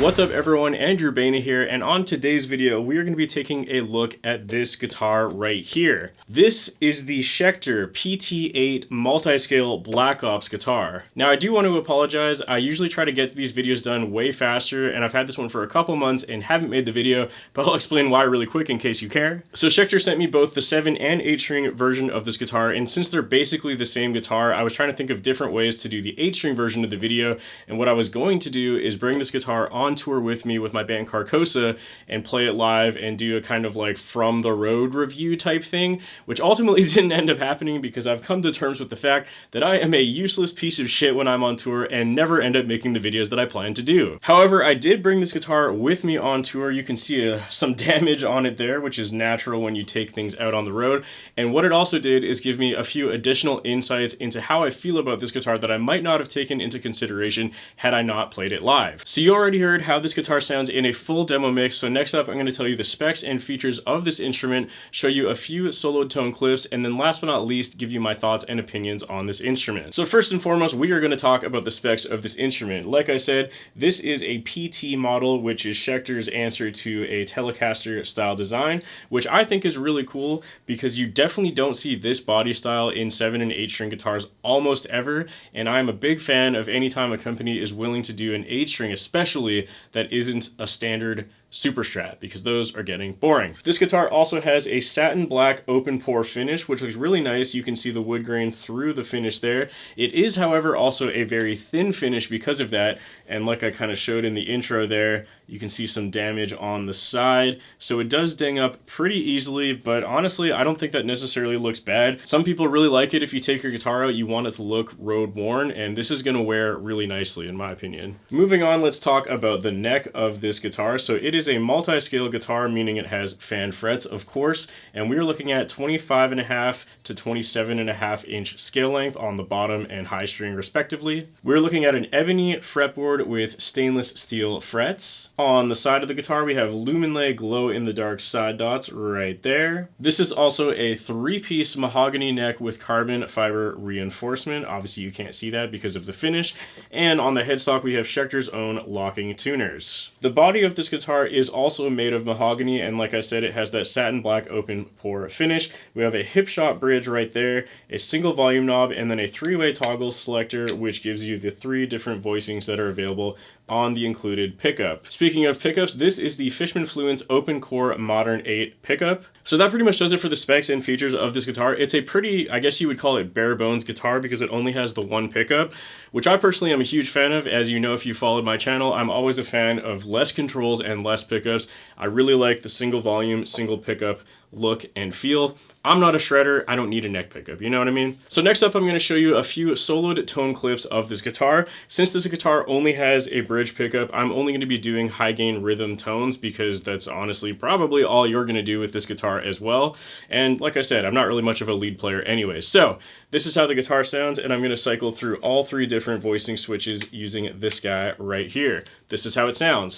What's up everyone, Andrew Baena here, and on today's video we are going to be taking a look at this guitar right here. This is the Schecter PT8 multi-scale Black Ops guitar. Now I do want to apologize, I usually try to get these videos done way faster, and I've had this one for a couple months and haven't made the video, but I'll explain why really quick in case you care. So Schecter sent me both the 7 and 8 string version of this guitar, and since they're basically the same guitar, I was trying to think of different ways to do the 8 string version of the video, and what I was going to do is bring this guitar on tour with me with my band Carcosa and play it live and do a kind of like from the road review type thing, which ultimately didn't end up happening because I've come to terms with the fact that I am a useless piece of shit when I'm on tour and never end up making the videos that I plan to do. However, I did bring this guitar with me on tour. You can see some damage on it there, which is natural when you take things out on the road. And what it also did is give me a few additional insights into how I feel about this guitar that I might not have taken into consideration had I not played it live. So you already heard how this guitar sounds in a full demo mix, so next up I'm going to tell you the specs and features of this instrument, show you a few solo tone clips, and then last but not least give you my thoughts and opinions on this instrument. So first and foremost, we are going to talk about the specs of this instrument. Like I said, this is a PT model, which is Schecter's answer to a Telecaster style design, which I think is really cool because you definitely don't see this body style in 7 and 8 string guitars almost ever, and I'm a big fan of any time a company is willing to do an 8 string, especially that isn't a standard super strat, because those are getting boring. This guitar also has a satin black open pore finish, which looks really nice. You can see the wood grain through the finish there. It is, however, also a very thin finish because of that, and like I kind of showed in the intro there, you can see some damage on the side, so it does ding up pretty easily, but honestly, I don't think that necessarily looks bad. Some people really like it. If you take your guitar out, you want it to look road worn, and this is going to wear really nicely in my opinion. Moving on, let's talk about the neck of this guitar. So it is a multi-scale guitar, meaning it has fan frets, of course, and we're looking at 25.5 to 27.5 inch scale length on the bottom and high string respectively. We're looking at an ebony fretboard with stainless steel frets. On the side of the guitar, we have Luminlay glow-in-the-dark side dots right there. This is also a 3-piece mahogany neck with carbon fiber reinforcement. Obviously, you can't see that because of the finish. And on the headstock, we have Schecter's own locking tuners. The body of this guitar is also made of mahogany, and like I said, it has that satin black open pore finish. We have a hip shot bridge right there, a single volume knob, and then a 3-way toggle selector, which gives you the 3 different voicings that are available on the included pickup. Speaking of pickups, this is the Fishman Fluence Open Core Modern 8 pickup. So that pretty much does it for the specs and features of this guitar. It's a pretty, I guess you would call it bare bones guitar because it only has the one pickup, which I personally am a huge fan of. As you know, if you followed my channel, I'm always a fan of less controls and less pickups. I really like the single volume, single pickup look and feel. I'm not a shredder, I don't need a neck pickup, you know what I mean? So next up, I'm going to show you a few soloed tone clips of this guitar. Since this guitar only has a bridge pickup, I'm only going to be doing high gain rhythm tones because that's honestly probably all you're going to do with this guitar as well. And like I said, I'm not really much of a lead player anyways. So this is how the guitar sounds, and I'm going to cycle through all 3 different voicing switches using this guy right here. This is how it sounds.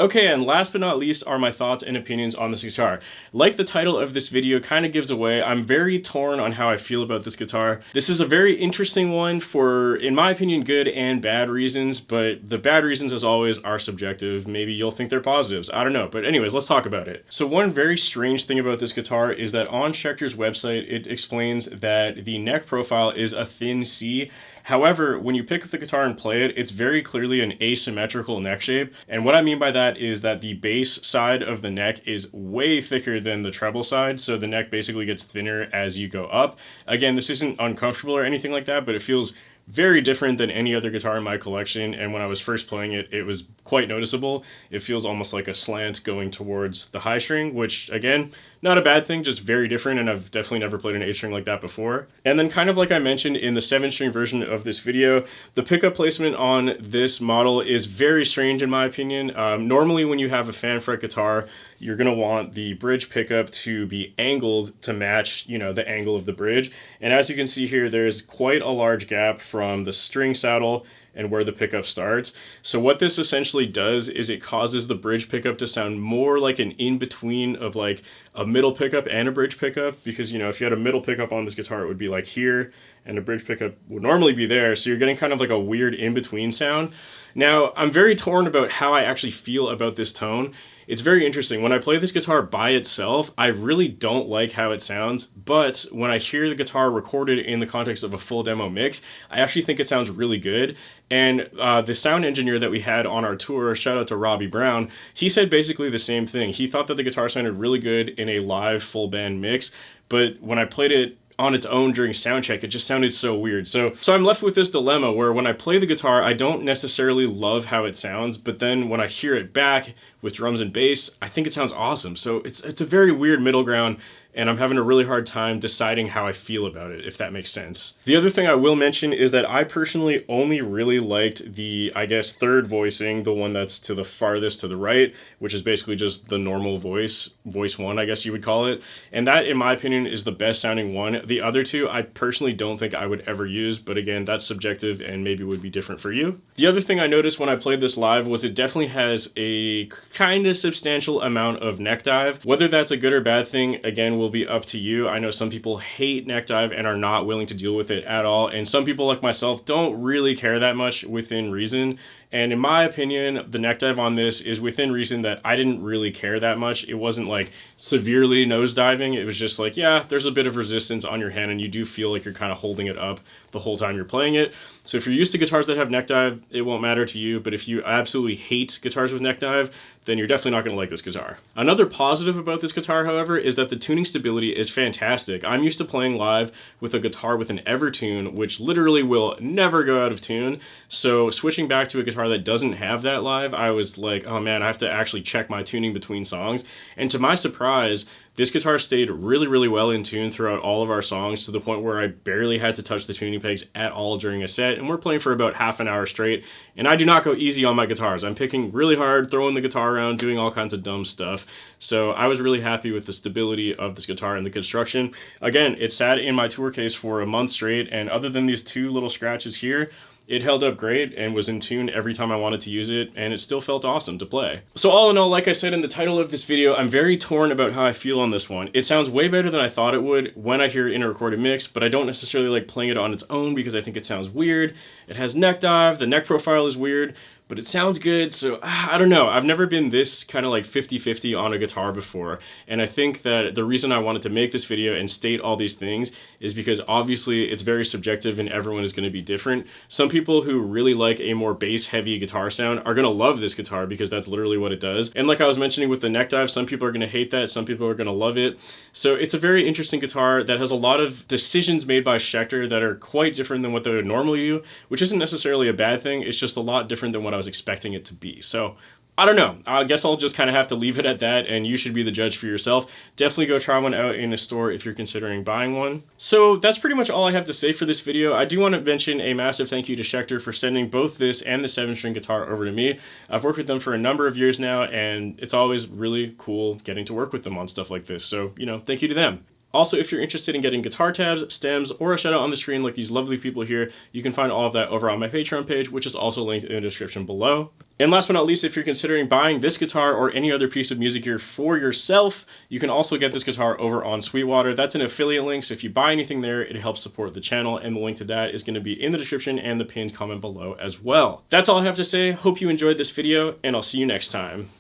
Okay, and last but not least are my thoughts and opinions on this guitar. Like the title of this video kind of gives away, I'm very torn on how I feel about this guitar. This is a very interesting one for, in my opinion, good and bad reasons, but the bad reasons, as always, are subjective. Maybe you'll think they're positives. I don't know. But anyways, let's talk about it. So one very strange thing about this guitar is that on Schecter's website, it explains that the neck profile is a thin C. However, when you pick up the guitar and play it, it's very clearly an asymmetrical neck shape. And what I mean by that is that the bass side of the neck is way thicker than the treble side, so the neck basically gets thinner as you go up. Again, this isn't uncomfortable or anything like that, but it feels very different than any other guitar in my collection, and when I was first playing it, it was quite noticeable. It feels almost like a slant going towards the high string, which, again, not a bad thing, just very different, and I've definitely never played an 8-string like that before. And then kind of like I mentioned in the 7-string version of this video, the pickup placement on this model is very strange in my opinion. Normally when you have a fan fret guitar, you're going to want the bridge pickup to be angled to match, you know, the angle of the bridge. And as you can see here, there's quite a large gap from the string saddle and where the pickup starts. So what this essentially does is it causes the bridge pickup to sound more like an in-between of like a middle pickup and a bridge pickup, because, you know, if you had a middle pickup on this guitar, it would be like here, and a bridge pickup would normally be there, so you're getting kind of like a weird in-between sound. Now, I'm very torn about how I actually feel about this tone. It's very interesting. When I play this guitar by itself, I really don't like how it sounds, but when I hear the guitar recorded in the context of a full demo mix, I actually think it sounds really good. And the sound engineer that we had on our tour, shout out to Robbie Brown, he said basically the same thing. He thought that the guitar sounded really good in a live full band mix, but when I played it on its own during sound check, it just sounded so weird. So I'm left with this dilemma where when I play the guitar, I don't necessarily love how it sounds, but then when I hear it back with drums and bass, I think it sounds awesome. So it's a very weird middle ground, and I'm having a really hard time deciding how I feel about it, if that makes sense. The other thing I will mention is that I personally only really liked the, I guess, third voicing, the one that's to the farthest to the right, which is basically just the normal voice one, I guess you would call it. And that, in my opinion, is the best sounding one. The other two, I personally don't think I would ever use, but again, that's subjective and maybe would be different for you. The other thing I noticed when I played this live was it definitely has a kind of substantial amount of neck dive. Whether that's a good or bad thing, again, will be up to you. I know some people hate neck dive and are not willing to deal with it at all, and some people like myself don't really care that much within reason. And in my opinion, the neck dive on this is within reason that I didn't really care that much. It wasn't like severely nosediving. It was just like, yeah, there's a bit of resistance on your hand and you do feel like you're kind of holding it up the whole time you're playing it. So if you're used to guitars that have neck dive, it won't matter to you. But if you absolutely hate guitars with neck dive, then you're definitely not going to like this guitar. Another positive about this guitar, however, is that the tuning stability is fantastic. I'm used to playing live with a guitar with an Evertune, which literally will never go out of tune. So switching back to a guitar that doesn't have that live, I was like, oh man, I have to actually check my tuning between songs. And to my surprise, this guitar stayed really, really well in tune throughout all of our songs, to the point where I barely had to touch the tuning pegs at all during a set, and we're playing for about half an hour straight, and I do not go easy on my guitars. I'm picking really hard, throwing the guitar around, doing all kinds of dumb stuff. So I was really happy with the stability of this guitar and the construction. Again, it sat in my tour case for a month straight, and other than these two little scratches here, it held up great and was in tune every time I wanted to use it, and it still felt awesome to play. So all in all, like I said in the title of this video, I'm very torn about how I feel on this one. It sounds way better than I thought it would when I hear it in a recorded mix, but I don't necessarily like playing it on its own because I think it sounds weird. It has neck dive, the neck profile is weird, but it sounds good, so I don't know. I've never been this kind of like 50-50 on a guitar before, and I think that the reason I wanted to make this video and state all these things is because obviously it's very subjective and everyone is going to be different. Some people who really like a more bass-heavy guitar sound are going to love this guitar because that's literally what it does. And like I was mentioning with the neck dive, some people are going to hate that, some people are going to love it. So it's a very interesting guitar that has a lot of decisions made by Schecter that are quite different than what they would normally do, which isn't necessarily a bad thing. It's just a lot different than what I was expecting it to be. So I don't know. I guess I'll just kind of have to leave it at that, and you should be the judge for yourself. Definitely go try one out in a store if you're considering buying one. So that's pretty much all I have to say for this video. I do want to mention a massive thank you to Schecter for sending both this and the 7-string guitar over to me. I've worked with them for a number of years now, and it's always really cool getting to work with them on stuff like this. So, you know, thank you to them. Also, if you're interested in getting guitar tabs, stems, or a shout out on the screen like these lovely people here, you can find all of that over on my Patreon page, which is also linked in the description below. And last but not least, if you're considering buying this guitar or any other piece of music gear for yourself, you can also get this guitar over on Sweetwater. That's an affiliate link, so if you buy anything there, it helps support the channel, and the link to that is going to be in the description and the pinned comment below as well. That's all I have to say. Hope you enjoyed this video, and I'll see you next time.